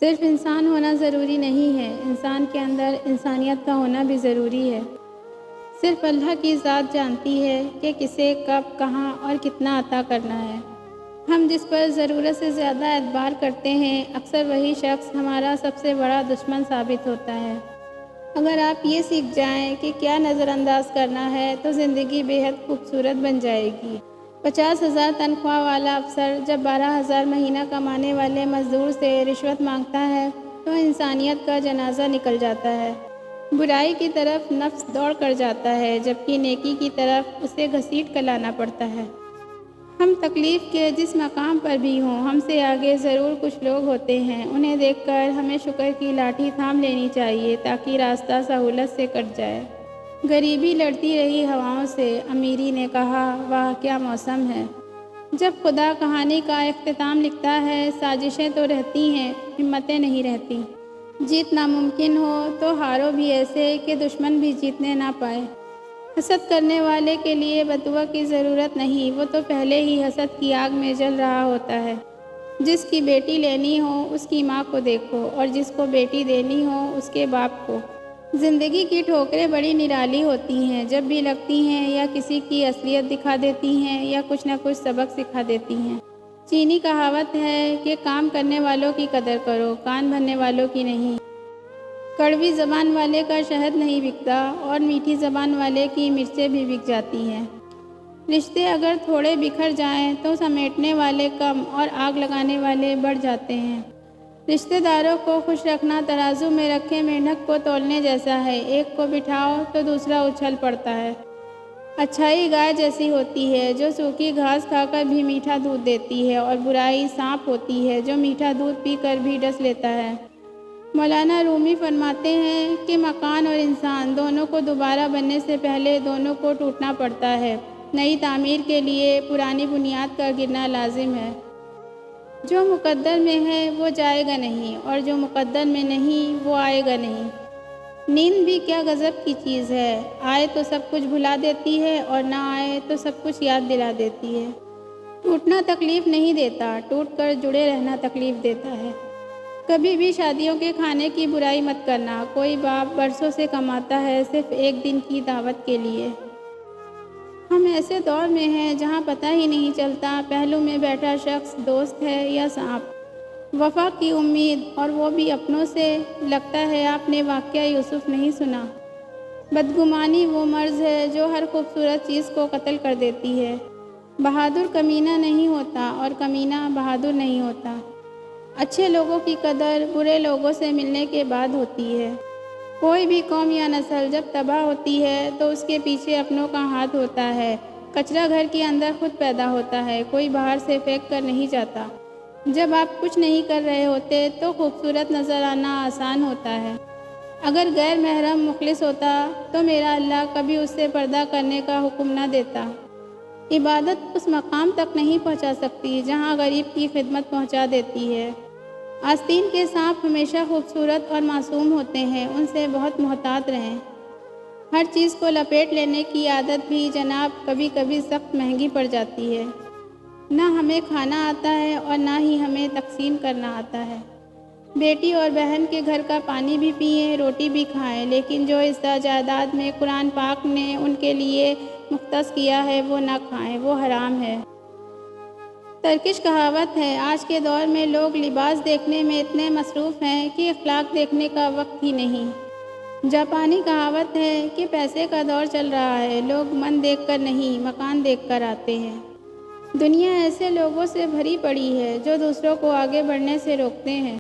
صرف انسان ہونا ضروری نہیں ہے، انسان کے اندر انسانیت کا ہونا بھی ضروری ہے۔ صرف اللہ کی ذات جانتی ہے کہ کسے کب کہاں اور کتنا عطا کرنا ہے۔ ہم جس پر ضرورت سے زیادہ اعتبار کرتے ہیں، اکثر وہی شخص ہمارا سب سے بڑا دشمن ثابت ہوتا ہے۔ اگر آپ یہ سیکھ جائیں کہ کیا نظر انداز کرنا ہے تو زندگی بے حد خوبصورت بن جائے گی۔ 50,000 تنخواہ والا افسر جب 12,000 مہینہ کمانے والے مزدور سے رشوت مانگتا ہے تو انسانیت کا جنازہ نکل جاتا ہے۔ برائی کی طرف نفس دوڑ کر جاتا ہے، جبکہ نیکی کی طرف اسے گھسیٹ کر لانا پڑتا ہے۔ ہم تکلیف کے جس مقام پر بھی ہوں، ہم سے آگے ضرور کچھ لوگ ہوتے ہیں۔ انہیں دیکھ کر ہمیں شکر کی لاٹھی تھام لینی چاہیے تاکہ راستہ سہولت سے کٹ جائے۔ غریبی لڑتی رہی ہواؤں سے، امیری نے کہا، واہ کیا موسم ہے۔ جب خدا کہانی کا اختتام لکھتا ہے، سازشیں تو رہتی ہیں، ہمتیں نہیں رہتی۔ جیت ناممکن ہو تو ہارو بھی ایسے کہ دشمن بھی جیتنے نہ پائے۔ حسد کرنے والے کے لیے بددعا کی ضرورت نہیں، وہ تو پہلے ہی حسد کی آگ میں جل رہا ہوتا ہے۔ جس کی بیٹی لینی ہو اس کی ماں کو دیکھو، اور جس کو بیٹی دینی ہو اس کے باپ کو۔ زندگی کی ٹھوکریں بڑی نرالی ہوتی ہیں، جب بھی لگتی ہیں یا کسی کی اصلیت دکھا دیتی ہیں یا کچھ نہ کچھ سبق سکھا دیتی ہیں۔ چینی کہاوت ہے کہ کام کرنے والوں کی قدر کرو، کان بھرنے والوں کی نہیں۔ کڑوی زبان والے کا شہد نہیں بکتا اور میٹھی زبان والے کی مرچیں بھی بک جاتی ہیں۔ رشتے اگر تھوڑے بکھر جائیں تو سمیٹنے والے کم اور آگ لگانے والے بڑھ جاتے ہیں۔ رشتے داروں کو خوش رکھنا ترازو میں رکھے مینڈک کو تولنے جیسا ہے، ایک کو بٹھاؤ تو دوسرا اچھل پڑتا ہے۔ اچھائی گائے جیسی ہوتی ہے جو سوکھی گھاس کھا کر بھی میٹھا دودھ دیتی ہے، اور برائی سانپ ہوتی ہے جو میٹھا دودھ پی کر بھی ڈس لیتا ہے۔ مولانا رومی فرماتے ہیں کہ مکان اور انسان دونوں کو دوبارہ بننے سے پہلے دونوں کو ٹوٹنا پڑتا ہے۔ نئی تعمیر کے لیے پرانی بنیاد کا گرنا لازم ہے۔ جو مقدر میں ہے وہ جائے گا نہیں، اور جو مقدر میں نہیں وہ آئے گا نہیں۔ نیند بھی کیا غضب کی چیز ہے، آئے تو سب کچھ بھلا دیتی ہے اور نہ آئے تو سب کچھ یاد دلا دیتی ہے۔ ٹوٹنا تکلیف نہیں دیتا، ٹوٹ کر جڑے رہنا تکلیف دیتا ہے۔ کبھی بھی شادیوں کے کھانے کی برائی مت کرنا، کوئی باپ برسوں سے کماتا ہے صرف ایک دن کی دعوت کے لیے۔ ہم ایسے دور میں ہیں جہاں پتہ ہی نہیں چلتا پہلو میں بیٹھا شخص دوست ہے یا سانپ۔ وفا کی امید، اور وہ بھی اپنوں سے۔ لگتا ہے آپ نے واقعہ یوسف نہیں سنا۔ بدگمانی وہ مرض ہے جو ہر خوبصورت چیز کو قتل کر دیتی ہے۔ بہادر کمینہ نہیں ہوتا اور کمینہ بہادر نہیں ہوتا۔ اچھے لوگوں کی قدر برے لوگوں سے ملنے کے بعد ہوتی ہے۔ کوئی بھی قوم یا نسل جب تباہ ہوتی ہے تو اس کے پیچھے اپنوں کا ہاتھ ہوتا ہے۔ کچرا گھر کے اندر خود پیدا ہوتا ہے، کوئی باہر سے پھینک کر نہیں جاتا۔ جب آپ کچھ نہیں کر رہے ہوتے تو خوبصورت نظر آنا آسان ہوتا ہے۔ اگر غیر محرم مخلص ہوتا تو میرا اللہ کبھی اس سے پردہ کرنے کا حکم نہ دیتا۔ عبادت اس مقام تک نہیں پہنچا سکتی جہاں غریب کی خدمت پہنچا دیتی ہے۔ آستین کے سانپ ہمیشہ خوبصورت اور معصوم ہوتے ہیں، ان سے بہت محتاط رہیں۔ ہر چیز کو لپیٹ لینے کی عادت بھی جناب کبھی کبھی سخت مہنگی پڑ جاتی ہے۔ نہ ہمیں کھانا آتا ہے اور نہ ہی ہمیں تقسیم کرنا آتا ہے۔ بیٹی اور بہن کے گھر کا پانی بھی پئیں، روٹی بھی کھائیں، لیکن جو حصہ جائیداد میں قرآن پاک نے ان کے لیے مختص کیا ہے وہ نہ کھائیں، وہ حرام ہے۔ ترکش کہاوت ہے، آج کے دور میں لوگ لباس دیکھنے میں اتنے مصروف ہیں کہ اخلاق دیکھنے کا وقت ہی نہیں۔ جاپانی کہاوت ہے کہ پیسے کا دور چل رہا ہے، لوگ من دیکھ کر نہیں مکان دیکھ کر آتے ہیں۔ دنیا ایسے لوگوں سے بھری پڑی ہے جو دوسروں کو آگے بڑھنے سے روکتے ہیں۔